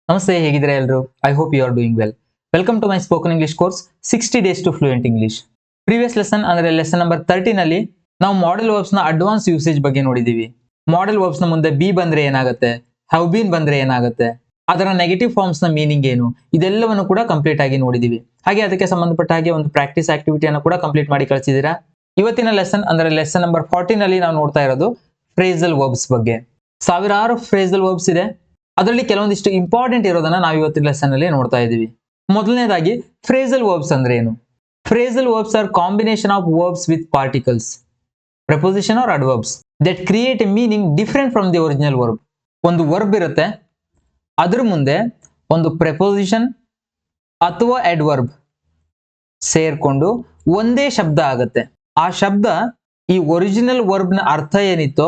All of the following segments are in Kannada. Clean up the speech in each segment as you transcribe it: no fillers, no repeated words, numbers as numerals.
ನಮಸ್ತೆ, ಹೇಗಿದ್ದೀರಾ ಎಲ್ಲರೂ? I hope you are doing well. Welcome to my spoken English course 60 days to fluent English. Previous lesson ಅಂದ್ರೆ ಲೆಸನ್ ನಂಬರ್ 13 ನಲ್ಲಿ ನಾವು ಮಾಡೆಲ್ ವರ್ಬ್ಸ್ ನ ಅಡ್ವಾನ್ಸ್ ಯೂಸೇಜ್ ಬಗ್ಗೆ ನೋಡಿದೀವಿ. ಮಾಡೆಲ್ ವರ್ಬ್ಸ್ ನ ಮುಂದೆ ಬಿ ಬಂದ್ರೆ ಏನಾಗುತ್ತೆ, ಹ್ಯಾವ್ ಬೀನ್ ಬಂದ್ರೆ ಏನಾಗುತ್ತೆ, ಅದರ ನೆಗೆಟಿವ್ ಫಾರ್ಮ್ಸ್ ನ ಮೀನಿಂಗ್ ಏನು, ಇದೆಲ್ಲವನ್ನು ಕೂಡ ಕಂಪ್ಲೀಟ್ ಆಗಿ ನೋಡಿದೀವಿ. ಹಾಗೆ ಅದಕ್ಕೆ ಸಂಬಂಧಪಟ್ಟ ಹಾಗೆ ಒಂದು ಪ್ರಾಕ್ಟೀಸ್ ಆಕ್ಟಿವಿಟಿಯನ್ನು ಕೂಡ ಕಂಪ್ಲೀಟ್ ಮಾಡಿ ಕಳಿಸಿದೀರಾ. ಇವತ್ತಿನ ಲೆಸನ್ ಅಂದ್ರೆ ಲೆಸನ್ ನಂಬರ್ 14 ನಲ್ಲಿ ನಾವು ನೋಡ್ತಾ ಇರೋದು ಫ್ರೇಸಲ್ ವರ್ಬ್ಸ್ ಬಗ್ಗೆ. ಸಾವಿರಾರು ಫ್ರೇಸಲ್ ವರ್ಬ್ಸ್ ಇದೆ, ಅದರಲ್ಲಿ ಕೆಲವೊಂದಿಷ್ಟು ಇಂಪಾರ್ಟೆಂಟ್ ಇರೋದನ್ನ ನಾವು ಇವತ್ತಿನ ಲೆಸನ್ ಅಲ್ಲಿ ನೋಡ್ತಾ ಇದ್ದೀವಿ. ಮೊದಲನೇದಾಗಿ ಫ್ರೇಸಲ್ ವರ್ಬ್ಸ್ ಅಂದ್ರೆ ಏನು? Phrasal verbs are combination of verbs with particles, preposition or adverbs that create a meaning different from the original verb. ಒಂದು ವರ್ಬ್ ಇರುತ್ತೆ, ಅದ್ರ ಮುಂದೆ ಒಂದು preposition ಅಥವಾ adverb ಸೇರ್ಕೊಂಡು ಒಂದೇ ಶಬ್ದ ಆಗುತ್ತೆ. ಆ ಶಬ್ದ ಈ ಒರಿಜಿನಲ್ ವರ್ಬ್ ನ ಅರ್ಥ ಏನಿತ್ತೋ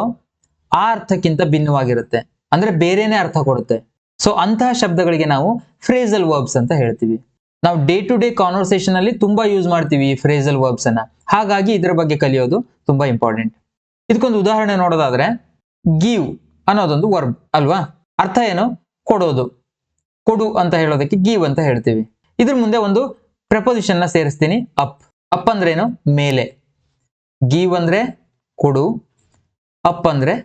ಆ ಅರ್ಥಕ್ಕಿಂತ ಭಿನ್ನವಾಗಿರುತ್ತೆ, ಅಂದ್ರೆ ಬೇರೆನೆ ಅರ್ಥ ಕೊಡುತ್ತೆ. ಸೊ ಅಂತಹ ಶಬ್ದಗಳಿಗೆ ನಾವು ಫ್ರೇಸಲ್ ವರ್ಬ್ಸ್ ಅಂತ ಹೇಳ್ತೀವಿ. ನಾವು ಡೇ ಟು ಡೇ ಕಾನ್ವರ್ಸೇಷನ್ ಅಲ್ಲಿ ತುಂಬಾ ಯೂಸ್ ಮಾಡ್ತೀವಿ ಈ ಫ್ರೇಸಲ್ ವರ್ಬ್ಸ್ ಅನ್ನ. ಹಾಗಾಗಿ ಇದರ ಬಗ್ಗೆ ಕಲಿಯೋದು ತುಂಬಾ ಇಂಪಾರ್ಟೆಂಟ್. ಇದಕ್ಕೊಂದು ಉದಾಹರಣೆ ನೋಡೋದಾದ್ರೆ, ಗಿವ್ ಅನ್ನೋದೊಂದು ವರ್ಬ್ ಅಲ್ವಾ? ಅರ್ಥ ಏನು? ಕೊಡೋದು. ಕೊಡು ಅಂತ ಹೇಳೋದಕ್ಕೆ ಗಿವ್ ಅಂತ ಹೇಳ್ತೀವಿ. ಇದ್ರ ಮುಂದೆ ಒಂದು ಪ್ರಪೋಸಿಷನ್ ನ ಸೇರಿಸ್ತೀನಿ, ಅಪ್. ಅಪ್ ಅಂದ್ರೆ ಏನು? ಮೇಲೆ. ಗಿವ್ ಅಂದ್ರೆ ಕೊಡು, ಅಪ್ ಅಂದ್ರೆ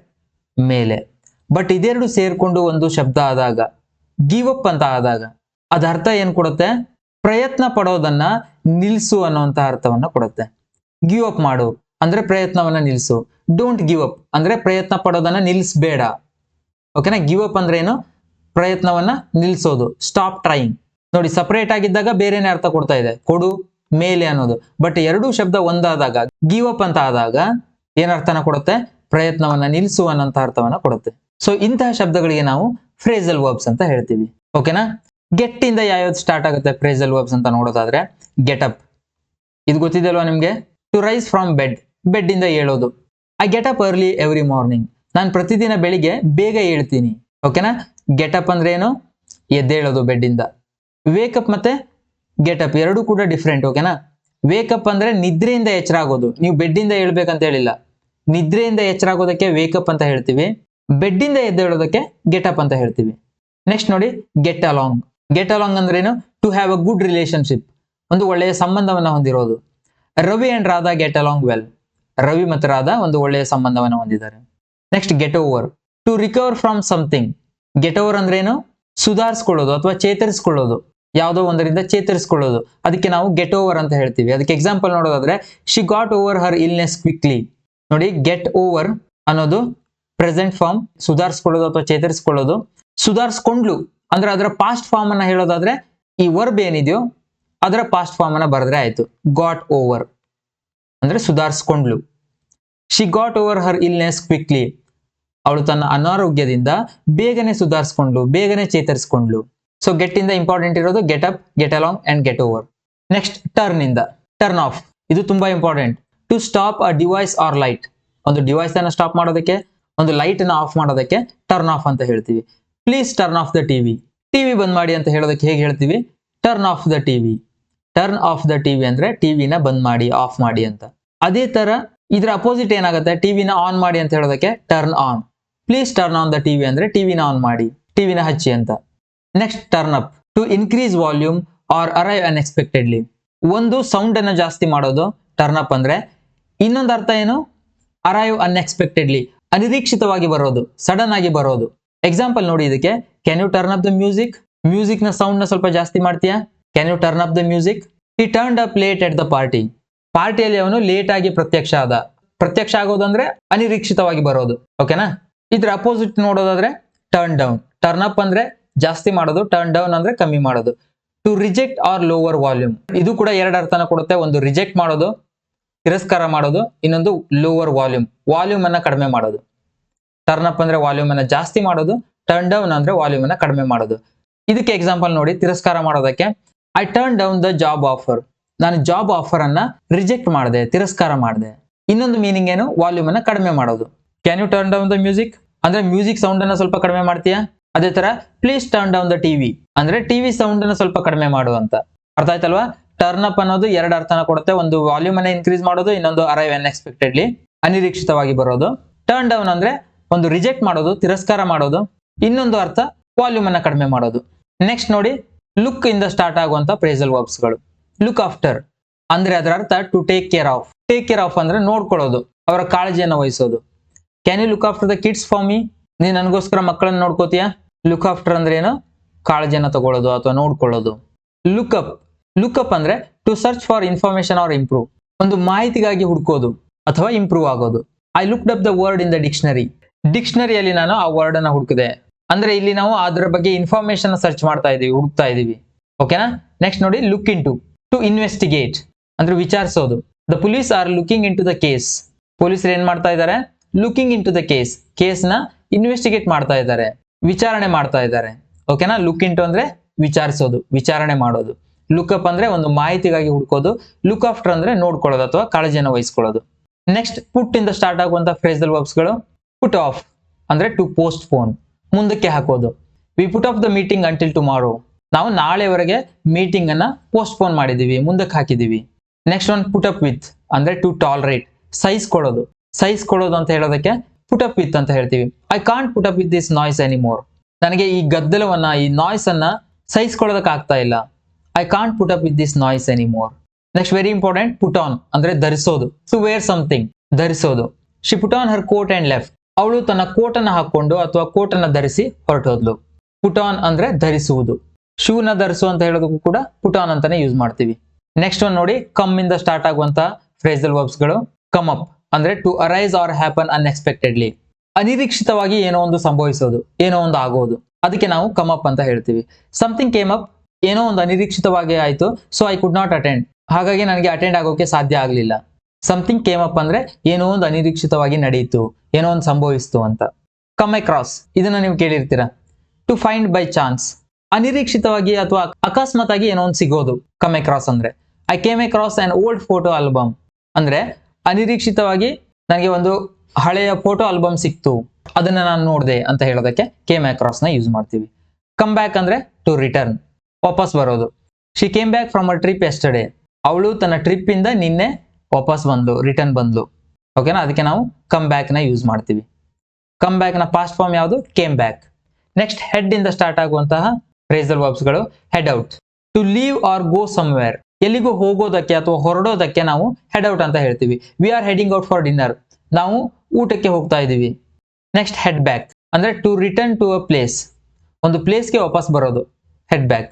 ಮೇಲೆ. ಬಟ್ ಇದೆರಡು ಸೇರ್ಕೊಂಡು ಒಂದು ಶಬ್ದ ಆದಾಗ, ಗಿವ್ ಅಪ್ ಅಂತ ಆದಾಗ, ಅದ ಅರ್ಥ ಏನ್ ಕೊಡುತ್ತೆ? ಪ್ರಯತ್ನ ಪಡೋದನ್ನ ನಿಲ್ಸು ಅನ್ನುವಂತ ಅರ್ಥವನ್ನ ಕೊಡುತ್ತೆ. ಗಿವ್ ಅಪ್ ಮಾಡು ಅಂದ್ರೆ ಪ್ರಯತ್ನವನ್ನ ನಿಲ್ಸು. ಡೋಂಟ್ ಗಿವ್ ಅಪ್ ಅಂದ್ರೆ ಪ್ರಯತ್ನ ಪಡೋದನ್ನ ನಿಲ್ಸ್ಬೇಡ. ಓಕೆನಾ? ಗಿವ್ ಅಪ್ ಅಂದ್ರೆ ಏನು? ಪ್ರಯತ್ನವನ್ನ ನಿಲ್ಸೋದು, ಸ್ಟಾಪ್ ಟ್ರೈಯಿಂಗ್. ನೋಡಿ, ಸಪರೇಟ್ ಆಗಿದ್ದಾಗ ಬೇರೆನೆ ಅರ್ಥ ಕೊಡ್ತಾ ಇದೆ, ಕೊಡು, ಮೇಲೆ ಅನ್ನೋದು. ಬಟ್ ಎರಡೂ ಶಬ್ದ ಒಂದಾದಾಗ, ಗಿವ್ ಅಪ್ ಅಂತ ಆದಾಗ ಏನ್ ಅರ್ಥನ ಕೊಡುತ್ತೆ? ಪ್ರಯತ್ನವನ್ನ ನಿಲ್ಸು ಅನ್ನೋಂತ ಅರ್ಥವನ್ನ ಕೊಡುತ್ತೆ. ಸೊ ಇಂತಹ ಶಬ್ದಗಳಿಗೆ ನಾವು ಫ್ರೇಸಲ್ ವರ್ಬ್ಸ್ ಅಂತ ಹೇಳ್ತೀವಿ. ಓಕೆನಾ? ಗೆಟ್ ಇಂದ ಯಾವ್ಯಾವ್ದು ಸ್ಟಾರ್ಟ್ ಆಗುತ್ತೆ ಫ್ರೇಸಲ್ ವರ್ಬ್ಸ್ ಅಂತ ನೋಡೋದಾದ್ರೆ, ಗೆಟ್ ಅಪ್. ಇದು ಗೊತ್ತಿದೆ ಅಲ್ವಾ ನಿಮ್ಗೆ? To rise from bed, bed ಇಂದ ಏಳೋದು. I get up early every morning, ನಾನು ಪ್ರತಿದಿನ ಬೆಳಿಗ್ಗೆ ಬೇಗ ಏಳ್ತೀನಿ. ಓಕೆನಾ? ಗೆಟ್ ಅಪ್ ಅಂದ್ರೆ ಏನು? ಎದ್ದೇಳೋದು ಬೆಡ್ ಇಂದ. ವೇಕಪ್ ಮತ್ತೆ ಗೆಟ್ ಅಪ್ ಎರಡು ಕೂಡ ಡಿಫ್ರೆಂಟ್. ಓಕೆನಾ? ವೇಕಪ್ ಅಂದ್ರೆ ನಿದ್ರೆಯಿಂದ ಎಚ್ಚರ ಆಗೋದು, ನೀವು ಬೆಡ್ ಇಂದ ಹೇಳ್ಬೇಕಂತ ಹೇಳಿಲ್ಲ. ನಿದ್ರೆಯಿಂದ ಎಚ್ಚರ ಆಗೋದಕ್ಕೆ ವೇಕಪ್ ಅಂತ ಹೇಳ್ತೀವಿ, ಬೆಡ್ ಇಂದ ಎದ್ದೇಳೋದಕ್ಕೆ ಗೆಟ್ ಅಪ್ ಅಂತ ಹೇಳ್ತೀವಿ. ನೆಕ್ಸ್ಟ್ ನೋಡಿ, ಗೆಟ್ ಅಲಾಂಗ್. ಗೆಟ್ ಅಲಾಂಗ್ ಅಂದ್ರೆ ಏನು? To have a good relationship, ಒಂದು ಒಳ್ಳೆಯ ಸಂಬಂಧವನ್ನ ಹೊಂದಿರೋದು. Ravi and Radha get along well. Ravi ಮತ್ತು ರಾಧಾ ಒಂದು ಒಳ್ಳೆಯ ಸಂಬಂಧವನ್ನ ಹೊಂದಿದ್ದಾರೆ. Next, get over. To recover from something. Get over ಅಂದ್ರೆ ಏನು? ಸುಧಾರಿಸ್ಕೊಳ್ಳೋದು ಅಥವಾ ಚೇತರಿಸ್ಕೊಳ್ಳೋದು, ಯಾವುದೋ ಒಂದರಿಂದ ಚೇತರಿಸ್ಕೊಳ್ಳೋದು. ಅದಕ್ಕೆ ನಾವು ಗೆಟ್ ಓವರ್ ಅಂತ ಹೇಳ್ತೀವಿ. ಅದಕ್ಕೆ ಎಕ್ಸಾಂಪಲ್ ನೋಡೋದಾದ್ರೆ, she got over her illness quickly. ನೋಡಿ, ಗೆಟ್ ಓವರ್ ಅನ್ನೋದು ಪ್ರೆಸೆಂಟ್ ಫಾರ್ಮ್, ಸುಧಾರಿಸ್ಕೊಳ್ಳೋದು ಅಥವಾ ಚೇತರಿಸ್ಕೊಳ್ಳೋದು. ಸುಧಾರಿಸ್ಕೊಂಡ್ಲು ಅಂದ್ರೆ ಅದರ ಪಾಸ್ಟ್ ಫಾರ್ಮ್ ಅನ್ನ ಹೇಳೋದಾದ್ರೆ, ಈ ವರ್ಬ್ ಏನಿದೆಯೋ ಅದರ ಪಾಸ್ಟ್ ಫಾರ್ಮ್ ಅನ್ನ ಬರೆದ್ರೆ ಆಯ್ತು. ಗಾಟ್ ಓವರ್ ಅಂದ್ರೆ ಸುಧಾರಿಸ್ಕೊಂಡ್ಲು. She got over her illness quickly, ಅವಳು ತನ್ನ ಅನಾರೋಗ್ಯದಿಂದ ಬೇಗನೆ ಸುಧಾರಿಸ್ಕೊಂಡ್ಲು, ಬೇಗನೆ ಚೇತರಿಸ್ಕೊಂಡ್ಲು. ಸೊ ಗೆಟ್ ಇಂದ ಇಂಪಾರ್ಟೆಂಟ್ ಇರೋದು get up, get along and get over. Next, turn ಇಂದ. ಟರ್ನ್ ಆಫ್, ಇದು ತುಂಬಾ important. To stop a device or light, ಒಂದು ಡಿವೈಸ್ ಅನ್ನ ಸ್ಟಾಪ್ ಮಾಡೋದಕ್ಕೆ, ಒಂದು ಲೈಟ್ ಅನ್ನ ಆಫ್ ಮಾಡೋದಕ್ಕೆ ಟರ್ನ್ ಆಫ್ ಅಂತ ಹೇಳ್ತೀವಿ. Please turn off the TV. TV ಬಂದ್ ಮಾಡಿ ಅಂತ ಹೇಳೋದಕ್ಕೆ ಹೇಗೆ ಹೇಳ್ತೀವಿ? Turn off the TV. Turn off the TV ಅಂದ್ರೆ ಟಿವಿನ ಬಂದ್ ಮಾಡಿ, ಆಫ್ ಮಾಡಿ ಅಂತ. ಅದೇ ತರ ಇದ್ರ ಅಪೋಸಿಟ್ ಏನಾಗುತ್ತೆ? ಟಿವಿನ ಆನ್ ಮಾಡಿ ಅಂತ ಹೇಳೋದಕ್ಕೆ turn on. Please turn on the TV ಅಂದ್ರೆ ಟಿವಿನ ಆನ್ ಮಾಡಿ, ಟಿವಿನ ಹಚ್ಚಿ ಅಂತ. Next, turn up. To increase volume or arrive unexpectedly. ಒಂದು ಸೌಂಡ್ ಅನ್ನ ಜಾಸ್ತಿ ಮಾಡೋದು ಟರ್ನ್ ಅಪ್ ಅಂದ್ರೆ. ಇನ್ನೊಂದು ಅರ್ಥ ಏನು? ಅರೈವ್ ಅನ್ಎಕ್ಸ್ಪೆಕ್ಟೆಡ್ಲಿ, ಅನಿರೀಕ್ಷಿತವಾಗಿ ಬರೋದು, ಸಡನ್ ಆಗಿ ಬರೋದು. ಎಕ್ಸಾಂಪಲ್ ನೋಡಿ ಇದಕ್ಕೆ, can you turn up the music. Music ನ ಸೌಂಡ್ ನ ಸ್ವಲ್ಪ ಜಾಸ್ತಿ ಮಾಡ್ತೀಯಾ? Can you turn up the music. He turned up late at the party. ಪಾರ್ಟಿಯಲ್ಲಿ ಅವನು ಲೇಟ್ ಆಗಿ ಪ್ರತ್ಯಕ್ಷ ಆದ. ಪ್ರತ್ಯಕ್ಷ ಆಗೋದು ಅಂದ್ರೆ ಅನಿರೀಕ್ಷಿತವಾಗಿ ಬರೋದು. ಓಕೆನಾ? ಇದ್ರ ಅಪೋಸಿಟ್ ನೋಡೋದಾದ್ರೆ ಟರ್ನ್ ಡೌನ್. ಟರ್ನ್ ಅಪ್ ಅಂದ್ರೆ ಜಾಸ್ತಿ ಮಾಡೋದು, ಟರ್ನ್ ಡೌನ್ ಅಂದ್ರೆ ಕಮ್ಮಿ ಮಾಡೋದು. To reject or lower volume, ಇದು ಕೂಡ ಎರಡು ಅರ್ಥನ ಕೊಡುತ್ತೆ. ಒಂದು ರಿಜೆಕ್ಟ್ ಮಾಡೋದು, ತಿರಸ್ಕಾರ ಮಾಡೋದು. ಇನ್ನೊಂದು ಲೋವರ್ ವಾಲ್ಯೂಮ್, ವಾಲ್ಯೂಮ್ ಅನ್ನ ಕಡಿಮೆ ಮಾಡೋದು. ಟರ್ನ್ ಅಪ್ ಅಂದ್ರೆ ವಾಲ್ಯೂಮ್ ಅನ್ನ ಜಾಸ್ತಿ ಮಾಡೋದು, ಟರ್ನ್ ಡೌನ್ ಅಂದ್ರೆ ವಾಲ್ಯೂಮ್ ಅನ್ನ ಕಡಿಮೆ ಮಾಡೋದು. ಇದಕ್ಕೆ ಎಕ್ಸಾಂಪಲ್ ನೋಡಿ, ತಿರಸ್ಕಾರ ಮಾಡೋದಕ್ಕೆ I turn down the job offer. ನಾನು ಜಾಬ್ ಆಫರ್ ಅನ್ನ ರಿಜೆಕ್ಟ್ ಮಾಡಿದೆ, ತಿರಸ್ಕಾರ ಮಾಡಿದೆ. ಇನ್ನೊಂದು ಮೀನಿಂಗ್ ಏನು? ವಾಲ್ಯೂಮ್ ಅನ್ನ ಕಡಿಮೆ ಮಾಡೋದು. Can you turn down the music ಅಂದ್ರೆ ಮ್ಯೂಸಿಕ್ ಸೌಂಡ್ ಅನ್ನ ಸ್ವಲ್ಪ ಕಡಿಮೆ ಮಾಡ್ತೀಯಾ? ಅದೇ ತರ please turn down the TV ಅಂದ್ರೆ ಟಿವಿ ಸೌಂಡ್ ಅನ್ನ ಸ್ವಲ್ಪ ಕಡಿಮೆ ಮಾಡು ಅಂತ. ಅರ್ಥ ಆಯ್ತಲ್ವಾ? ಟರ್ನ್ ಅಪ್ ಅನ್ನೋದು ಎರಡು ಅರ್ಥನ ಕೊಡುತ್ತೆ. ಒಂದು ವಾಲ್ಯೂಮ್ ಅನ್ನ ಇನ್ಕ್ರೀಸ್ ಮಾಡೋದು, ಇನ್ನೊಂದು ಅರೈವ್ ಅನ್ಎಕ್ಸ್ಪೆಕ್ಟೆಡ್ಲಿ, ಅನಿರೀಕ್ಷಿತವಾಗಿ ಬರೋದು. ಟರ್ನ್ ಡೌನ್ ಅಂದ್ರೆ ಒಂದು ರಿಜೆಕ್ಟ್ ಮಾಡೋದು, ತಿರಸ್ಕಾರ ಮಾಡೋದು. ಇನ್ನೊಂದು ಅರ್ಥ ವಾಲ್ಯೂಮ್ ಅನ್ನ ಕಡಿಮೆ ಮಾಡೋದು. ನೆಕ್ಸ್ಟ್ ನೋಡಿ, ಲುಕ್ ಇಂದ ಸ್ಟಾರ್ಟ್ ಆಗುವಂತ ಫ್ರೇಸಲ್ ವರ್ಬ್ಸ್ಗಳು. ಲುಕ್ ಆಫ್ಟರ್ ಅಂದ್ರೆ ಅದರ ಅರ್ಥ to take care of. Take care of ಅಂದ್ರೆ ನೋಡ್ಕೊಳ್ಳೋದು, ಅವರ ಕಾಳಜಿಯನ್ನು ವಹಿಸೋದು. Can you look after the kids for me? ನೀನ್ ನನಗೋಸ್ಕರ ಮಕ್ಕಳನ್ನ ನೋಡ್ಕೋತೀಯಾ? ಲುಕ್ ಆಫ್ಟರ್ ಅಂದ್ರೆ ಏನು? ಕಾಳಜಿಯನ್ನು ತಗೊಳ್ಳೋದು ಅಥವಾ ನೋಡ್ಕೊಳ್ಳೋದು. Look up. ಲುಕ್ ಅಪ್ ಅಂದ್ರೆ to search for information or improve. ಒಂದು ಮಾಹಿತಿಗಾಗಿ ಹುಡುಕೋದು ಅಥವಾ ಇಂಪ್ರೂವ್ ಆಗೋದು. I looked up the word in the dictionary. ಡಿಕ್ಷನರಿಯಲ್ಲಿ ನಾನು ಆ ವರ್ಡ್ ಅನ್ನ ಹುಡುಕಿದೆ. ಅಂದ್ರೆ ಇಲ್ಲಿ ನಾವು ಅದರ ಬಗ್ಗೆ ಇನ್ಫಾರ್ಮೇಶನ್ ಸರ್ಚ್ ಮಾಡ್ತಾ ಇದೀವಿ, ಹುಡುಕ್ತಾ ಇದೀವಿ. ಓಕೆನಾ? ನೆಕ್ಸ್ಟ್ ನೋಡಿ, ಲುಕ್ ಇನ್ ಟು ಇನ್ವೆಸ್ಟಿಗೇಟ್ ಅಂದ್ರೆ ವಿಚಾರಿಸೋದು. The police are looking into the case. ಪೊಲೀಸರು ಏನ್ ಮಾಡ್ತಾ ಇದ್ದಾರೆ? Looking into the case. Case ನ ಇನ್ವೆಸ್ಟಿಗೇಟ್ ಮಾಡ್ತಾ ಇದ್ದಾರೆ, ವಿಚಾರಣೆ ಮಾಡ್ತಾ ಇದ್ದಾರೆ. ಓಕೆನಾ? ಲುಕ್ ಇನ್ ಟು ಅಂದ್ರೆ ವಿಚಾರಿಸೋದು, ವಿಚಾರಣೆ ಮಾಡೋದು. ಲುಕ್ ಅಪ್ ಅಂದ್ರೆ ಒಂದು ಮಾಹಿತಿಗಾಗಿ ಹುಡುಕೋದು. ಲುಕ್ ಆಫ್ಟರ್ ಅಂದ್ರೆ ನೋಡ್ಕೊಳ್ಳೋದು ಅಥವಾ ಕಾಳಜಿಯನ್ನು ವಹಿಸ್ಕೊಳ್ಳೋದು. ನೆಕ್ಸ್ಟ್, ಪುಟ್ ಇಂದ ಸ್ಟಾರ್ಟ್ ಆಗುವಂತ ಫ್ರೇಸಲ್ ವರ್ಬ್ಸ್ಗಳು. ಪುಟ್ ಆಫ್ ಅಂದ್ರೆ ಟು ಪೋಸ್ಟ್ ಪೋನ್, ಮುಂದಕ್ಕೆ ಹಾಕೋದು. We put of the meeting until tomorrow. ನಾವು ನಾಳೆವರೆಗೆ ಮೀಟಿಂಗ್ ಅನ್ನ ಪೋಸ್ಟ್ ಪೋನ್ ಮಾಡಿದೀವಿ, ಮುಂದಕ್ಕೆ ಹಾಕಿದೀವಿ. Next one, put up with ಅಂದ್ರೆ ಟು ಟಾಲರೇಟ್, ಸಹಿಸ್ಕೊಳ್ಳೋದು. ಸಹಿಸ್ಕೊಳ್ಳೋದು ಅಂತ ಹೇಳೋದಕ್ಕೆ ಪುಟ್ ಅಪ್ ವಿತ್ ಅಂತ ಹೇಳ್ತೀವಿ. I can't put up with this noise anymore. ನನಗೆ ಈ ಗದ್ದಲವನ್ನ, ಈ ನಾಯ್ಸ್ ಅನ್ನ ಸಹಿಸ್ಕೊಳ್ಳೋದಕ್ಕೆ ಆಗ್ತಾ ಇಲ್ಲ. I can't put up with this noise anymore. Next, very important, put on ಅಂದ್ರೆ ಧರಿಸೋದು. ಟು ವೇರ್ ಸಮಥಿಂಗ್, ಧರಿಸೋದು. She put on her coat and left. ಅವಳು ತನ್ನ ಕೋಟ್ ಅನ್ನ ಹಾಕೊಂಡು ಅಥವಾ ಕೋಟ್ ಅನ್ನ ಧರಿಸಿ ಹೊರಟೋದ್ಲು. ಪುಟ್ ಆನ್ ಅಂದ್ರೆ ಧರಿಸುವುದು. ಶೂನ ಧರಿಸು ಅಂತ ಹೇಳೋದಕ್ಕೂ ಕೂಡ ಪುಟ್ ಆನ್ ಅಂತಾನೆ ಯೂಸ್ ಮಾಡ್ತೀವಿ. ನೆಕ್ಸ್ಟ್ ಒನ್ ನೋಡಿ, ಕಮ್ ಇಂದ ಸ್ಟಾರ್ಟ್ ಆಗುವಂತ ಫ್ರೇಸಲ್ ವರ್ಬ್ಸ್ಗಳು. ಕಮ್ ಅಪ್ ಅಂದ್ರೆ to arise or happen unexpectedly. ಅನಿರೀಕ್ಷಿತವಾಗಿ ಏನೋ ಒಂದು ಸಂಭವಿಸೋದು, ಏನೋ ಒಂದು ಆಗೋದು, ಅದಕ್ಕೆ ನಾವು ಕಮ್ ಅಪ್ ಅಂತ ಹೇಳ್ತೀವಿ. ಸಮಥಿಂಗ್ ಕೇಮ್ ಅಪ್, ಏನೋ ಒಂದು ಅನಿರೀಕ್ಷಿತವಾಗಿ ಆಯ್ತು, so I could not attend, ಹಾಗಾಗಿ ನನಗೆ ಅಟೆಂಡ್ ಆಗೋಕೆ ಸಾಧ್ಯ ಆಗಲಿಲ್ಲ. ಸಮಥಿಂಗ್ ಕೇಮ್ ಅಪ್ ಅಂದ್ರೆ ಏನೋ ಒಂದು ಅನಿರೀಕ್ಷಿತವಾಗಿ ನಡೆಯಿತು, ಏನೋ ಒಂದು ಸಂಭವಿಸ್ತು ಅಂತ. ಕಮ್ ಅಕ್ರಾಸ್ ಇದನ್ನ ನೀವು ಕೇಳಿರ್ತೀರಾ. ಟು ಫೈಂಡ್ ಬೈ ಚಾನ್ಸ್, ಅನಿರೀಕ್ಷಿತವಾಗಿ ಅಥವಾ ಅಕಸ್ಮಾತ್ ಆಗಿ ಏನೋ ಒಂದು ಸಿಗೋದು. ಕಮ್ ಅಕ್ರಾಸ್ ಅಂದ್ರೆ. I came across on old photo album ಅಂದ್ರೆ ಅನಿರೀಕ್ಷಿತವಾಗಿ ನನಗೆ ಒಂದು ಹಳೆಯ ಫೋಟೋ ಆಲ್ಬಮ್ ಸಿಕ್ತು, ಅದನ್ನ ನಾನು ನೋಡಿದೆ ಅಂತ ಹೇಳೋದಕ್ಕೆ ಕೇಮ್ ಅಕ್ರಾಸ್ ನ ಯೂಸ್ ಮಾಡ್ತೀವಿ. ಕಮ್ ಬ್ಯಾಕ್ ಅಂದ್ರೆ ಟು ರಿಟರ್ನ್, ವಾಪಸ್ ಬರೋದು. She came back from a trip yesterday. ಅವಳು ತನ್ನ ಟ್ರಿಪ್ ಇಂದ ನಿನ್ನೆ ವಾಪಸ್ ಬಂದ್ಲು, ರಿಟರ್ನ್ ಬಂದ್ಲು. ಓಕೆನಾ? ಅದಕ್ಕೆ ನಾವು ಕಮ್ ಬ್ಯಾಕ್ ನ ಯೂಸ್ ಮಾಡ್ತೀವಿ. ಕಮ್ ಬ್ಯಾಕ್ ನ ಪಾಸ್ಟ್ ಫಾರ್ಮ್ ಯಾವುದು? Came back. ನೆಕ್ಸ್ಟ್, ಹೆಡ್ ಇಂದ ಸ್ಟಾರ್ಟ್ ಆಗುವಂತಹ ಫ್ರೇಸಲ್ ವರ್ಬ್ಸ್ಗಳು. Head out, to leave or go somewhere. ಎಲ್ಲಿಗೂ ಹೋಗೋದಕ್ಕೆ ಅಥವಾ ಹೊರಡೋದಕ್ಕೆ ನಾವು ಹೆಡ್ ಔಟ್ ಅಂತ ಹೇಳ್ತೀವಿ. We are heading out for dinner, ನಾವು ಊಟಕ್ಕೆ ಹೋಗ್ತಾ ಇದೀವಿ. ನೆಕ್ಸ್ಟ್, ಹೆಡ್ ಬ್ಯಾಕ್ ಅಂದ್ರೆ to return to a place, ಒಂದು ಪ್ಲೇಸ್ಗೆ ವಾಪಸ್ ಬರೋದು. Head back.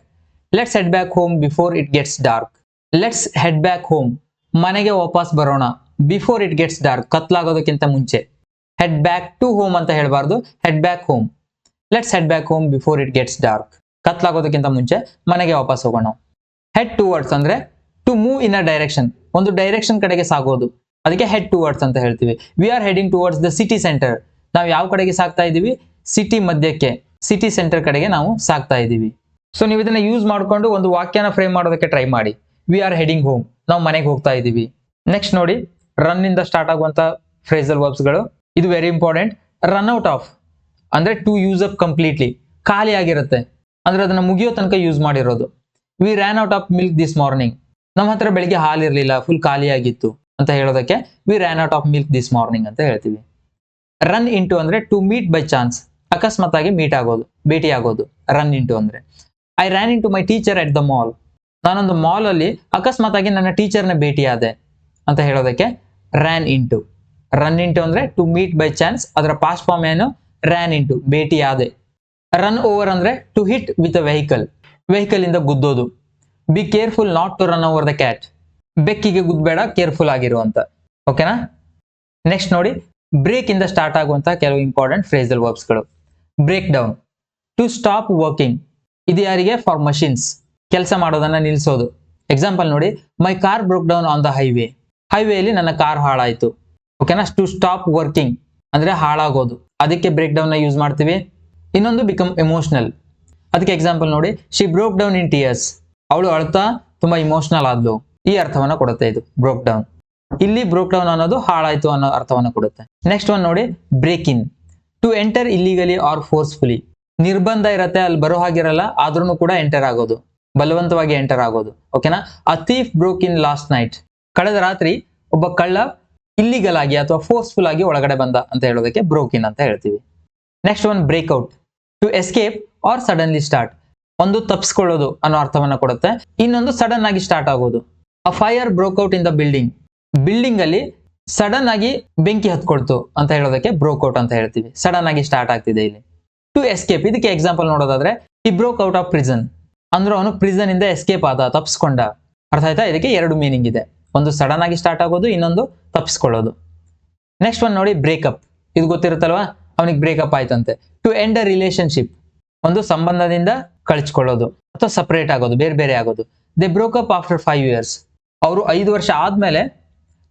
Let's head back home before it gets dark. Let's head back home, ಮನೆಗೆ ವಾಪಸ್ ಬರೋಣ. ಬಿಫೋರ್ ಇಟ್ ಗೆಟ್ಸ್ ಡಾರ್ಕ್, ಕತ್ಲಾಗೋದಕ್ಕಿಂತ ಮುಂಚೆ. ಹೆಡ್ ಬ್ಯಾಕ್ ಟು ಹೋಮ್ ಅಂತ ಹೇಳಬಾರ್ದು, head back home. Let's head back home before it gets dark, ಕತ್ಲಾಗೋದಕ್ಕಿಂತ ಮುಂಚೆ ಮನೆಗೆ ವಾಪಸ್ ಹೋಗೋಣ. ಹೆಡ್ ಟುವರ್ಡ್ಸ್ ಅಂದ್ರೆ to move in a direction, ಒಂದು ಡೈರೆಕ್ಷನ್ ಕಡೆಗೆ ಸಾಗೋದು, ಅದಕ್ಕೆ ಹೆಡ್ ಟುವರ್ಡ್ಸ್ ಅಂತ ಹೇಳ್ತೀವಿ. We are heading towards the city centre. ನಾವು ಯಾವ ಕಡೆಗೆ ಸಾಗ್ತಾ ಇದೀವಿ? ಸಿಟಿ ಮಧ್ಯಕ್ಕೆ, ಸಿಟಿ ಸೆಂಟರ್ ಕಡೆಗೆ ನಾವು ಸಾಗ್ತಾ ಇದೀವಿ. ಸೊ ನೀವು ಇದನ್ನ ಯೂಸ್ ಮಾಡ್ಕೊಂಡು ಒಂದು ವಾಕ್ಯನ ಫ್ರೇಮ್ ಮಾಡೋದಕ್ಕೆ ಟ್ರೈ ಮಾಡಿ. ವಿ ಆರ್ ಹೆಡಿಂಗ್ ಹೋಮ್, ನಾವು ಮನೆಗೆ ಹೋಗ್ತಾ ಇದೀವಿ. ನೆಕ್ಸ್ಟ್ ನೋಡಿ, ರನ್ ಇಂದ ಸ್ಟಾರ್ಟ್ ಆಗುವಂತ ಫ್ರೇಸಲ್ ವರ್ಬ್ಸ್ಗಳು. ಇದು very important. Run out of ಅಂದ್ರೆ ಟು ಯೂಸ್ ಅಪ್ ಕಂಪ್ಲೀಟ್ಲಿ, ಖಾಲಿ ಆಗಿರುತ್ತೆ ಅಂದ್ರೆ ಅದನ್ನ ಮುಗಿಯೋ ತನಕ ಯೂಸ್ ಮಾಡಿರೋದು. We ran out of milk this morning. ನಮ್ಮ ಹತ್ರ ಬೆಳಿಗ್ಗೆ ಹಾಲು ಇರಲಿಲ್ಲ, ಫುಲ್ ಖಾಲಿ ಆಗಿತ್ತು ಅಂತ ಹೇಳೋದಕ್ಕೆ we ran out of milk this morning ಅಂತ ಹೇಳ್ತೀವಿ. ರನ್ ಇಂಟು ಅಂದ್ರೆ ಟು ಮೀಟ್ ಬೈ ಚಾನ್ಸ್, ಅಕಸ್ಮಾತ್ ಆಗಿ ಮೀಟ್ ಆಗೋದು, ಭೇಟಿ ಆಗೋದು. ರನ್ ಇಂಟು ಅಂದ್ರೆ I ran into my teacher at the mall. ನಾನೊಂದು ಮಾಲ್ ಅಲ್ಲಿ ಅಕಸ್ಮಾತ್ ಆಗಿ ನನ್ನ ಟೀಚರ್ನ ಭೇಟಿಯಾದೆ ಅಂತ ಹೇಳೋದಕ್ಕೆ ರ್ಯಾನ್ ಇಂಟು. ರನ್ ಇಂಟು ಅಂದ್ರೆ ಟು ಮೀಟ್ ಬೈ ಚಾನ್ಸ್, ಅದರ ಪಾಸ್ಟ್ ಫಾರ್ಮ್ ಏನು? ರ್ಯಾನ್ ಇಂಟು, ಭೇಟಿಯಾದೆ. ರನ್ ಓವರ್ ಅಂದ್ರೆ to hit with a vehicle, vehicle ಇಂದ ಗುದ್ದೋದು. Be careful not to run over the cat, ಬೆಕ್ಕಿಗೆ ಗುದ್ದಬೇಡ, ಕೇರ್ಫುಲ್ ಆಗಿರು ಅಂತ. ಓಕೆನಾ? ನೆಕ್ಸ್ಟ್ ನೋಡಿ, ಬ್ರೇಕ್ ಇಂದ ಸ್ಟಾರ್ಟ್ ಆಗುವಂತಹ ಕೆಲವು ಇಂಪಾರ್ಟೆಂಟ್ ಫ್ರೇಸಲ್ ವರ್ಬ್ಸ್ಗಳು. Break down, to stop working. ಇದು ಯಾರಿಗೆ? ಫಾರ್ ಮಷಿನ್ಸ್, ಕೆಲಸ ಮಾಡೋದನ್ನ ನಿಲ್ಲಿಸೋದು. ಎಕ್ಸಾಂಪಲ್ ನೋಡಿ, my car broke down on the highway. ಹೈವೇಲಿ ನನ್ನ ಕಾರ್ ಹಾಳಾಯ್ತು. ಓಕೆನಾ? ಟು ಸ್ಟಾಪ್ ವರ್ಕಿಂಗ್ ಅಂದ್ರೆ ಹಾಳಾಗೋದು, ಅದಕ್ಕೆ ಬ್ರೇಕ್ ಡೌನ್ ನ ಯೂಸ್ ಮಾಡ್ತೀವಿ. ಇನ್ನೊಂದು ಬಿಕಮ್ ಎಮೋಷನಲ್, ಅದಕ್ಕೆ ಎಕ್ಸಾಂಪಲ್ ನೋಡಿ, she broke down in tears. ಅವಳು ಅಳ್ತಾ ತುಂಬಾ ಇಮೋಷನಲ್ ಆದ್ಲು, ಈ ಅರ್ಥವನ್ನ ಕೊಡುತ್ತೆ ಇದು ಬ್ರೋಕ್ ಡೌನ್. ಇಲ್ಲಿ ಬ್ರೋಕ್ ಡೌನ್ ಅನ್ನೋದು ಹಾಳಾಯ್ತು ಅನ್ನೋ ಅರ್ಥವನ್ನ ಕೊಡುತ್ತೆ. ನೆಕ್ಸ್ಟ್ ಒನ್ ನೋಡಿ, break in, to enter illegally or forcefully. ನಿರ್ಬಂಧ ಇರತ್ತೆ, ಅಲ್ಲಿ ಬರೋ ಹಾಗಿರಲ್ಲ, ಆದ್ರೂ ಕೂಡ ಎಂಟರ್ ಆಗೋದು, ಬಲವಂತವಾಗಿ ಎಂಟರ್ ಆಗೋದು. ಓಕೆನಾ? A thief broke in last night. ಕಳೆದ ರಾತ್ರಿ ಒಬ್ಬ ಕಳ್ಳ ಇಲ್ಲಿಗಲ್ ಆಗಿ ಅಥವಾ ಫೋರ್ಸ್ಫುಲ್ ಆಗಿ ಒಳಗಡೆ ಬಂದ ಅಂತ ಹೇಳೋದಕ್ಕೆ ಬ್ರೋಕ್ ಇನ್ ಅಂತ ಹೇಳ್ತೀವಿ. Next one, break out, to escape or suddenly start. ಒಂದು ತಪ್ಪಿಸ್ಕೊಳ್ಳೋದು ಅನ್ನೋ ಅರ್ಥವನ್ನ ಕೊಡುತ್ತೆ. ಇನ್ನೊಂದು ಸಡನ್ ಆಗಿ ಸ್ಟಾರ್ಟ್ ಆಗೋದು. A fire broke out in the building. Building ಅಲ್ಲಿ ಸಡನ್ ಆಗಿ ಬೆಂಕಿ ಹತ್ಕೊಳ್ತು ಅಂತ ಹೇಳೋದಕ್ಕೆ ಬ್ರೋಕ್ಔಟ್ ಅಂತ ಹೇಳ್ತೀವಿ. ಸಡನ್ ಆಗಿ ಸ್ಟಾರ್ಟ್ ಆಗ್ತಿದೆ ಇಲ್ಲಿ. ಟು ಎಸ್ಕೇಪ್, ಇದಕ್ಕೆ ಎಕ್ಸಾಂಪಲ್ ನೋಡೋದಾದ್ರೆ ಹಿ ಬ್ರೋಕ್ ಔಟ್ ಆಫ್ ಪ್ರಿಸನ್, ಅಂದ್ರೆ ಅವನು ಪ್ರಿಸನ್ ಇಂದ ಎಸ್ಕೇಪ್ ಆದ, ತಪ್ಪಿಸ್ಕೊಂಡ. ಅರ್ಥ ಆಯ್ತಾ? ಇದಕ್ಕೆ ಎರಡು ಮೀನಿಂಗ್ ಇದೆ, ಒಂದು ಸಡನ್ ಆಗಿ ಸ್ಟಾರ್ಟ್ ಆಗೋದು, ಇನ್ನೊಂದು ತಪ್ಪಿಸ್ಕೊಳ್ಳೋದು. ನೆಕ್ಸ್ಟ್ ಒನ್ ನೋಡಿ, ಬ್ರೇಕಪ್. ಇದು ಗೊತ್ತಿರುತ್ತಲ್ವಾ, ಅವನಿಗೆ ಬ್ರೇಕಪ್ ಆಯ್ತಂತೆ. ಟು ಎಂಡ್ ಅ ರಿಲೇಶನ್ಶಿಪ್, ಒಂದು ಸಂಬಂಧದಿಂದ ಕಳ್ಚಿಕೊಳ್ಳೋದು ಅಥವಾ ಸಪರೇಟ್ ಆಗೋದು, ಬೇರೆ ಬೇರೆ ಆಗೋದು. They broke up after 5 years. ಅವರು 5 ವರ್ಷ ಆದ್ಮೇಲೆ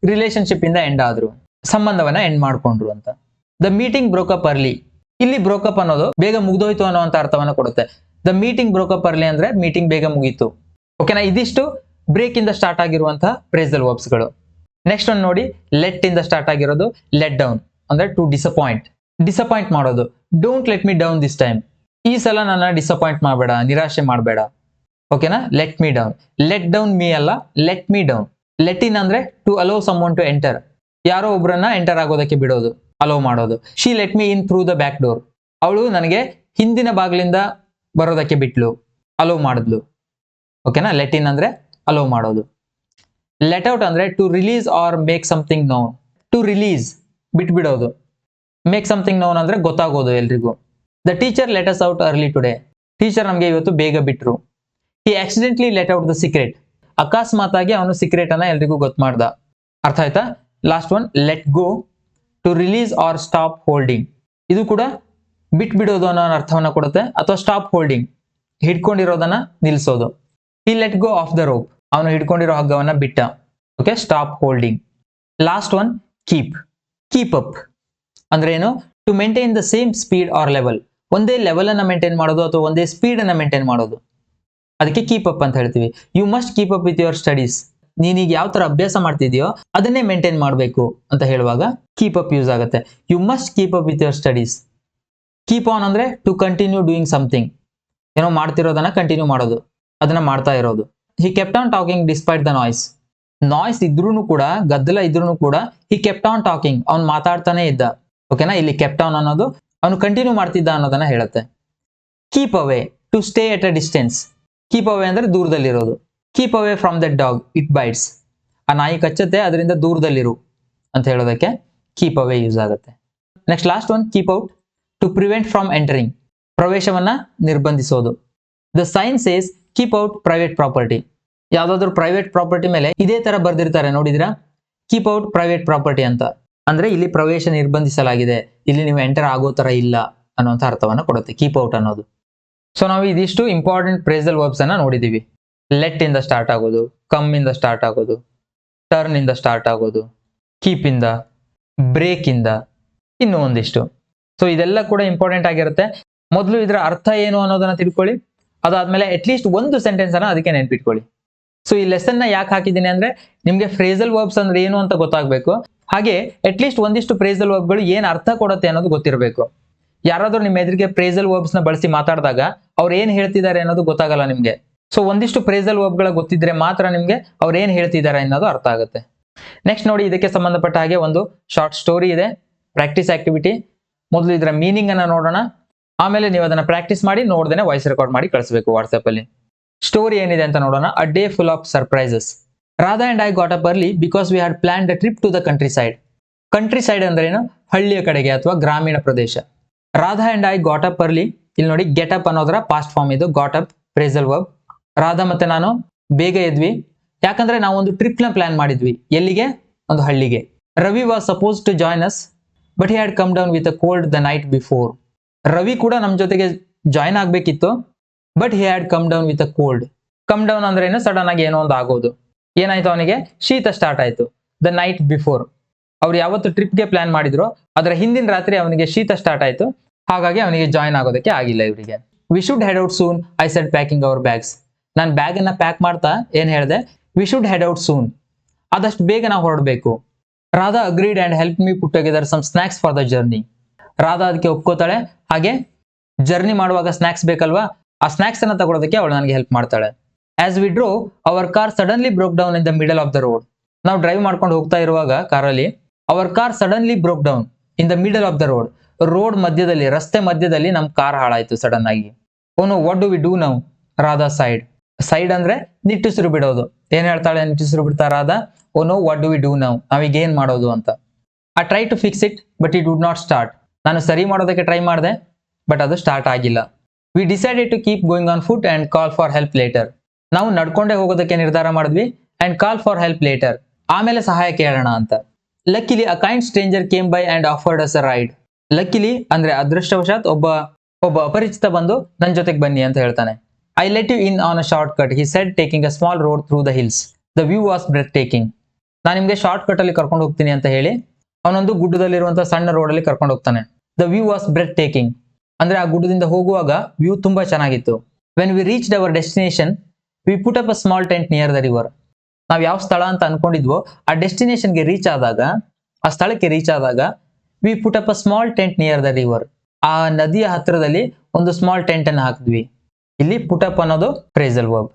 ರಿಲೇಶನ್ಶಿಪ್ ಇಂದ ಎಂಡ್ ಆದ್ರು, ಸಂಬಂಧವನ್ನ ಎಂಡ್ ಮಾಡ್ಕೊಂಡ್ರು ಅಂತ. The meeting broke up early. ಇಲ್ಲಿ ಬ್ರೋಕಪ್ ಅನ್ನೋದು ಬೇಗ ಮುಗ್ದೋಯ್ತು ಅನ್ನೋಂತ ಅರ್ಥವನ್ನ ಕೊಡುತ್ತೆ. ದ ಮೀಟಿಂಗ್ ಬ್ರೋಕಪ್ ಅರ್ಲಿ ಅಂದ್ರೆ ಮೀಟಿಂಗ್ ಬೇಗ ಮುಗೀತು. ಓಕೆನಾ? ಇದಿಷ್ಟು ಬ್ರೇಕ್ ಇಂದ ಸ್ಟಾರ್ಟ್ ಆಗಿರುವಂತಹ ಫ್ರೇಸಲ್ ವರ್ಬ್ಸ್ ಗಳು. ನೆಕ್ಸ್ಟ್ ಒಂದು ನೋಡಿ, ಲೆಟ್ ಇಂದ ಸ್ಟಾರ್ಟ್ ಆಗಿರೋದು ಲೆಟ್ ಡೌನ್, ಅಂದ್ರೆ ಟು ಡಿಸಪಾಯಿಂಟ್, ಡಿಸಪಾಯಿಂಟ್ ಮಾಡೋದು. Don't let me down this time. ಈ ಸಲ ನನ್ನ ಡಿಸಪಾಯಿಂಟ್ ಮಾಡಬೇಡ, ನಿರಾಶೆ ಮಾಡಬೇಡ. ಓಕೆನಾ? Let me down. Let down me ಅಲ್ಲ, let me down. Let in ಅಂದ್ರೆ to allow someone to enter, ಯಾರೋ ಒಬ್ಬರನ್ನ ಎಂಟರ್ ಆಗೋದಕ್ಕೆ ಬಿಡೋದು, ಅಲೋ ಮಾಡೋದು. She let me in through the back door. ಅವಳು ನನಗೆ ಹಿಂದಿನ ಬಾಗಿಲಿಂದ ಬರೋದಕ್ಕೆ ಬಿಟ್ಲು, ಅಲೋ ಮಾಡಿದ್ಲು. ಓಕೆನಾ? ಲೆಟ್ ಇನ್ ಅಂದ್ರೆ ಅಲೋ ಮಾಡೋದು. ಲೆಟ್ ಔಟ್ ಅಂದ್ರೆ to release or make something known. To release ಬಿಟ್ಬಿಡೋದು, ಮೇಕ್ ಸಮಥಿಂಗ್ ನೋನ್ ಅಂದ್ರೆ ಗೊತ್ತಾಗೋದು ಎಲ್ರಿಗೂ. The teacher let us out early today. Teacher ನಮಗೆ ಇವತ್ತು ಬೇಗ ಬಿಟ್ರು. He accidentally let out the secret. ಅಕಸ್ಮಾತಾಗಿ ಅವನು ಸೀಕ್ರೆಟ್ ಅನ್ನ ಎಲ್ರಿಗೂ ಗೊತ್ತು ಮಾಡ್ದ. ಅರ್ಥ ಆಯ್ತಾ? Last one, let go. To release or stop holding. ಇದು ಕೂಡ ಬಿಟ್ಬಿಡೋದು ಅನ್ನೋ ಅರ್ಥವನ್ನ ಕೊಡುತ್ತೆ, ಅಥವಾ ಸ್ಟಾಪ್ ಹೋಲ್ಡಿಂಗ್, ಹಿಡ್ಕೊಂಡಿರೋದನ್ನ ನಿಲ್ಲಿಸೋದು. ಹಿ let go of the rope. ಅವನು ಹಿಡ್ಕೊಂಡಿರೋ ಹಗ್ಗವನ್ನ ಬಿಟ್ಟ. Okay, stop holding. Last one, keep. Keep up ಅಂದ್ರೆ ಏನು? To maintain the same speed or level. ಒಂದೇ ಲೆವೆಲ್ ಅನ್ನ ಮೇಂಟೈನ್ ಮಾಡೋದು ಅಥವಾ ಒಂದೇ ಸ್ಪೀಡ್ ಅನ್ನ ಮೇಂಟೈನ್ ಮಾಡೋದು, ಅದಕ್ಕೆ ಕೀಪ್ ಅಪ್ ಅಂತ ಹೇಳ್ತೀವಿ. You must keep up with your studies. ನೀನೀಗ ಯಾವ ತರ ಅಭ್ಯಾಸ ಮಾಡ್ತಿದ್ಯೋ ಅದನ್ನೇ ಮೇಂಟೈನ್ ಮಾಡಬೇಕು ಅಂತ ಹೇಳುವಾಗ ಕೀಪ್ ಅಪ್ ಯೂಸ್ ಆಗುತ್ತೆ. You must keep up with your studies. Keep on ಅಂದ್ರೆ ಟು ಕಂಟಿನ್ಯೂ ಡೂಯಿಂಗ್ ಸಮಥಿಂಗ್. ಏನೋ ಮಾಡ್ತಿರೋದನ್ನ ಕಂಟಿನ್ಯೂ ಮಾಡೋದು, ಅದನ್ನ ಮಾಡ್ತಾ ಇರೋದು. He kept on talking despite the noise. Noise ಇದ್ರೂ ಕೂಡ, ಗದ್ದಲ ಇದ್ರೂ ಕೂಡ, ಹಿ ಕೆಪ್ಟ್ ಆನ್ ಟಾಕಿಂಗ್, ಅವ್ನು ಮಾತಾಡ್ತಾನೆ ಇದ್ದ. ಓಕೆನಾ? ಇಲ್ಲಿ ಕೆಪ್ಟ್ ಆನ್ ಅನ್ನೋದು ಅವನು ಕಂಟಿನ್ಯೂ ಮಾಡ್ತಿದ್ದ ಅನ್ನೋದನ್ನ ಹೇಳುತ್ತೆ. Keep away, to stay at a distance. Keep away ಅಂದ್ರೆ ದೂರದಲ್ಲಿರೋದು. Keep away from that dog, it bites. ಆ ನಾಯಿ ಕಚ್ಚತ್ತೆ, ಅದರಿಂದ ದೂರದಲ್ಲಿರು ಅಂತ ಹೇಳೋದಕ್ಕೆ ಕೀಪ್ ಅವೇ ಯೂಸ್ ಆಗುತ್ತೆ. Next last one, keep out. To prevent from entering. ಪ್ರವೇಶವನ್ನ ನಿರ್ಬಂಧಿಸೋದು. The sign says keep out private property. ಯಾವ್ದಾದ್ರು ಪ್ರೈವೇಟ್ ಪ್ರಾಪರ್ಟಿ ಮೇಲೆ ಇದೇ ತರ ಬರ್ದಿರ್ತಾರೆ, ನೋಡಿದಿರಾ? ಕೀಪ್ ಔಟ್ ಪ್ರೈವೇಟ್ ಪ್ರಾಪರ್ಟಿ ಅಂತ. ಅಂದ್ರೆ ಇಲ್ಲಿ ಪ್ರವೇಶ ನಿರ್ಬಂಧಿಸಲಾಗಿದೆ, ಇಲ್ಲಿ ನೀವು ಎಂಟರ್ ಆಗೋ ತರ ಇಲ್ಲ ಅನ್ನುವಂಥ ಅರ್ಥವನ್ನ ಕೊಡುತ್ತೆ ಕೀಪ್ ಔಟ್ ಅನ್ನೋದು. ಸೊ ನಾವು ಇದಿಷ್ಟು ಇಂಪಾರ್ಟೆಂಟ್ ಫ್ರೇಸಲ್ ವರ್ಬ್ಸ್ ಅನ್ನ ನೋಡಿದೀವಿ. ಲೆಟ್ ಇಂದ ಸ್ಟಾರ್ಟ್ ಆಗೋದು, ಕಮ್ ಇಂದ ಸ್ಟಾರ್ಟ್ ಆಗೋದು, ಟರ್ನ್ ಇಂದ ಸ್ಟಾರ್ಟ್ ಆಗೋದು, ಕೀಪ್ ಇಂದ, ಬ್ರೇಕ್ ಇಂದ, ಇನ್ನೂ ಒಂದಿಷ್ಟು. ಸೊ ಇದೆಲ್ಲ ಕೂಡ ಇಂಪಾರ್ಟೆಂಟ್ ಆಗಿರುತ್ತೆ. ಮೊದಲು ಇದರ ಅರ್ಥ ಏನು ಅನ್ನೋದನ್ನ ತಿಳ್ಕೊಳ್ಳಿ. ಅದಾದ್ಮೇಲೆ ಅಟ್ಲೀಸ್ಟ್ ಒಂದು ಸೆಂಟೆನ್ಸ್ ಅನ್ನ ಅದಕ್ಕೆ ನೆನ್ಪಿಟ್ಕೊಳ್ಳಿ. ಸೊ ಈ ಲೆಸನ್ ನ ಯಾಕೆ ಹಾಕಿದ್ದೀನಿ ಅಂದ್ರೆ ನಿಮ್ಗೆ ಫ್ರೇಸಲ್ ವರ್ಬ್ಸ್ ಅಂದ್ರೆ ಏನು ಅಂತ ಗೊತ್ತಾಗಬೇಕು. ಹಾಗೆ ಅಟ್ಲೀಸ್ಟ್ ಒಂದಿಷ್ಟು ಫ್ರೇಸಲ್ ವರ್ಬ್ಗಳು ಏನ್ ಅರ್ಥ ಕೊಡುತ್ತೆ ಅನ್ನೋದು ಗೊತ್ತಿರಬೇಕು. ಯಾರಾದ್ರೂ ನಿಮ್ಮ ಎದುರಿಗೆ ಫ್ರೇಸಲ್ ವರ್ಬ್ಸ್ ನ ಬಳಸಿ ಮಾತಾಡಿದಾಗ ಅವ್ರು ಏನ್ ಹೇಳ್ತಿದ್ದಾರೆ ಅನ್ನೋದು ಗೊತ್ತಾಗಲ್ಲ ನಿಮ್ಗೆ. ಸೊ ಒಂದಿಷ್ಟು ಫ್ರೇಸಲ್ ವರ್ಬ್ಗಳ ಗೊತ್ತಿದ್ರೆ ಮಾತ್ರ ನಿಮ್ಗೆ ಅವ್ರು ಏನ್ ಹೇಳ್ತಿದ್ದಾರೆ ಅನ್ನೋದು ಅರ್ಥ ಆಗುತ್ತೆ. ನೆಕ್ಸ್ಟ್ ನೋಡಿ, ಇದಕ್ಕೆ ಸಂಬಂಧಪಟ್ಟ ಹಾಗೆ ಒಂದು ಶಾರ್ಟ್ ಸ್ಟೋರಿ ಇದೆ, ಪ್ರಾಕ್ಟೀಸ್ ಆಕ್ಟಿವಿಟಿ. ಮೊದಲು ಇದರ ಮೀನಿಂಗ್ ಅನ್ನ ನೋಡೋಣ, ಆಮೇಲೆ ನೀವು ಅದನ್ನ ಪ್ರಾಕ್ಟೀಸ್ ಮಾಡಿ ನೋಡ್ದೇನೆ ವಾಯ್ಸ್ ರೆಕಾರ್ಡ್ ಮಾಡಿ ಕಳಿಸಬೇಕು ವಾಟ್ಸ್ಆಪ್ ಅಲ್ಲಿ. ಸ್ಟೋರಿ ಏನಿದೆ ಅಂತ ನೋಡೋಣ. A day full of surprises. Radha and I got up early because we had planned a trip to the countryside. Countryside ಅಂದ್ರೆ ಏನು? ಹಳ್ಳಿಯ ಕಡೆಗೆ ಅಥವಾ ಗ್ರಾಮೀಣ ಪ್ರದೇಶ. Radha and I got up early. ಇಲ್ಲಿ ನೋಡಿ, ಗೆಟ್ ಅಪ್ ಅನ್ನೋದರ ಪಾಸ್ಟ್ ಫಾರ್ಮ್ ಇದು, got up phrasal verb. Radha ಮತ್ತೆ ನಾನು ಬೇಗ ಎದ್ವಿ, ಯಾಕಂದ್ರೆ ನಾವು ಒಂದು ಟ್ರಿಪ್ ನ ಪ್ಲಾನ್ ಮಾಡಿದ್ವಿ. ಎಲ್ಲಿಗೆ? ಒಂದು ಹಳ್ಳಿಗೆ. Ravi was suppose to join us but he had come down with a cold the night before. Ravi ಕೂಡ ನಮ್ಮ ಜೊತೆಗೆ ಜಾಯ್ನ್ ಆಗ್ಬೇಕಿತ್ತು, but he had come down with a cold. Come down ಅಂದ್ರೆ ಏನು? ಸಡನ್ ಆಗಿ ಏನೋ ಒಂದು ಆಗೋದು. ಏನಾಯ್ತು? ಅವನಿಗೆ ಶೀತ ಸ್ಟಾರ್ಟ್ ಆಯ್ತು. ದ ನೈಟ್ ಬಿಫೋರ್, ಅವ್ರು ಯಾವತ್ತು ಟ್ರಿಪ್ಗೆ ಪ್ಲಾನ್ ಮಾಡಿದ್ರು ಅದರ ಹಿಂದಿನ ರಾತ್ರಿ ಅವನಿಗೆ ಶೀತ ಸ್ಟಾರ್ಟ್ ಆಯ್ತು, ಹಾಗಾಗಿ ಅವನಿಗೆ ಜಾಯ್ನ್ ಆಗೋದಕ್ಕೆ ಆಗಿಲ್ಲ ಇವರಿಗೆ. We should head out soon, I said packing our bags. ನಾನು ಬ್ಯಾಗ್ ಅನ್ನ ಪ್ಯಾಕ್ ಮಾಡ್ತಾ ಏನ್ ಹೇಳಿದೆ? We should head out soon, ಆದಷ್ಟು ಬೇಗ ನಾವು ಹೊರಡಬೇಕು. Radha agreed and help me put together some snacks for the journey. Radha ಅದಕ್ಕೆ ಒಪ್ಕೋತಾಳೆ, ಹಾಗೆ ಜರ್ನಿ ಮಾಡುವಾಗ ಸ್ನಾಕ್ಸ್ ಬೇಕಲ್ವಾ, ಆ ಸ್ನಾಕ್ಸ್ ಅನ್ನ ತಗೊಳ್ಳೋದಕ್ಕೆ ಅವಳು ನನಗೆ ಹೆಲ್ಪ್ ಮಾಡ್ತಾಳೆ. As we drove our car suddenly broke down in the middle of the road. ನಾವು ಡ್ರೈವ್ ಮಾಡ್ಕೊಂಡು ಹೋಗ್ತಾ ಇರುವಾಗ ಕಾರಲ್ಲಿ our car suddenly broke down in the middle of the road. Road ಮಧ್ಯದಲ್ಲಿ, ರಸ್ತೆ ಮಧ್ಯದಲ್ಲಿ ನಮ್ ಕಾರ್ ಹಾಳಾಯ್ತು ಸಡನ್ ಆಗಿ. Oh no, what do we do now? Radha sighed. Sighed ಅಂದ್ರೆ ನಿಟ್ಟುಸಿರು ಬಿಡೋದು. ಏನ್ ಹೇಳ್ತಾಳೆ ನಿಟ್ಟುಸಿರು ಬಿಡ್ತಾ Radha? Oh no, what do we do now? ನಾವೀಗ ಏನ್ ಮಾಡೋದು ಅಂತ. I try to fix it but it would not start. ನಾನು ಸರಿ ಮಾಡೋದಕ್ಕೆ ಟ್ರೈ ಮಾಡಿದೆ, ಬಟ್ ಅದು ಸ್ಟಾರ್ಟ್ ಆಗಿಲ್ಲ. We decided to keep going on foot and call for help later. ನಾವು ನಡ್ಕೊಂಡೇ ಹೋಗೋದಕ್ಕೆ ನಿರ್ಧಾರ ಮಾಡಿದ್ವಿ. And call for help later, ಆಮೇಲೆ ಸಹಾಯ ಕೇಳೋಣ ಅಂತ. Luckily a kind stranger came by and offered us a ride. Luckily ಅಂದ್ರೆ ಅದೃಷ್ಟವಶಾತ್ ಒಬ್ಬ ಅಪರಿಚಿತ ಬಂದು ನನ್ನ ಜೊತೆಗೆ ಬನ್ನಿ ಅಂತ ಹೇಳ್ತಾನೆ. I let you in on a shortcut, he said, taking a small road through the hills. The view was breathtaking. ನಾನು ನಿಮ್ಗೆ ಶಾರ್ಟ್ ಕಟ್ ಅಲ್ಲಿ ಕರ್ಕೊಂಡು ಹೋಗ್ತೀನಿ ಅಂತ ಹೇಳಿ ಅವನೊಂದು ಗುಡ್ಡದಲ್ಲಿರುವಂತಹ ಸಣ್ಣ ರೋಡ್ ಅಲ್ಲಿ ಕರ್ಕೊಂಡು ಹೋಗ್ತಾನೆ. The view was breathtaking ಅಂದ್ರೆ ಆ ಗುಡ್ಡದಿಂದ ಹೋಗುವಾಗ ವ್ಯೂ ತುಂಬಾ ಚೆನ್ನಾಗಿತ್ತು. When we reached our destination we put up a small tent near the river. ನಾವ್ ಯಾವ ಸ್ಥಳ ಅಂತ ಅನ್ಕೊಂಡಿದ್ವೋ ಆ ಡೆಸ್ಟಿನೇಷನ್ಗೆ ರೀಚ್ ಆದಾಗ, ಆ ಸ್ಥಳಕ್ಕೆ ರೀಚ್ ಆದಾಗ we put up a small tent near the river. ಆ ನದಿಯ ಹತ್ತಿರದಲ್ಲಿ ಒಂದು ಸ್ಮಾಲ್ ಟೆಂಟ್ ಅನ್ನು ಹಾಕಿದ್ವಿ. ಇಲ್ಲಿ ಪುಟ್ ಅಪ್ ಅನ್ನೋದು phrasal verb.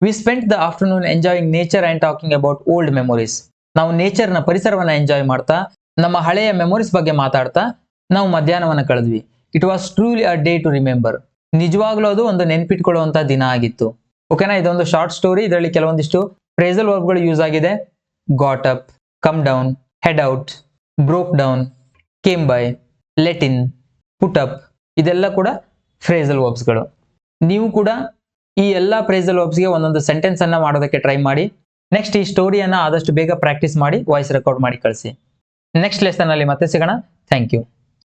We spent the afternoon enjoying nature and talking about old memories. ನಾವು ನೇಚರ್ನ ಪರಿಸರವನ್ನ ಎಂಜಾಯ್ ಮಾಡ್ತಾ ನಮ್ಮ ಹಳೆಯ ಮೆಮೊರೀಸ್ ಬಗ್ಗೆ ಮಾತಾಡ್ತಾ ನಾವು ಮಧ್ಯಾಹ್ನವನ್ನ ಕಳೆದ್ವಿ. It was truly a day to remember. ನಿಜವಾಗ್ಲೂ ಅದು ಒಂದು ನೆನ್ಪಿಟ್ಕೊಳ್ಳುವಂತ ದಿನ ಆಗಿತ್ತು. ಓಕೆನಾ, ಇದೊಂದು ಶಾರ್ಟ್ ಸ್ಟೋರಿ. ಇದರಲ್ಲಿ ಕೆಲವೊಂದಿಷ್ಟು ಫ್ರೇಸಲ್ ವರ್ಬ್ಗಳು ಯೂಸ್ ಆಗಿದೆ. Got up, come down, head out, broke down, came by, let in, put up, ಇದೆಲ್ಲ ಕೂಡ ಫ್ರೇಸಲ್ ವರ್ಬ್ಸ್ಗಳು. ನೀವು ಕೂಡ ಈ ಎಲ್ಲ ಫ್ರೇಸಲ್ ವರ್ಬ್ಸ್ಗೆ ಒಂದೊಂದು ಸೆಂಟೆನ್ಸ್ ಅನ್ನ ಮಾಡೋದಕ್ಕೆ ಟ್ರೈ ಮಾಡಿ. ನೆಕ್ಸ್ಟ್ ಈ ಸ್ಟೋರಿಯನ್ನ ಆದಷ್ಟು ಬೇಗ ಪ್ರಾಕ್ಟೀಸ್ ಮಾಡಿ ವಾಯ್ಸ್ ರೆಕಾರ್ಡ್ ಮಾಡಿ ಕಳಿಸಿ. ನೆಕ್ಸ್ಟ್ ಲೆಸನ್ ಅಲ್ಲಿ ಮತ್ತೆ ಸಿಗೋಣ. Thank you.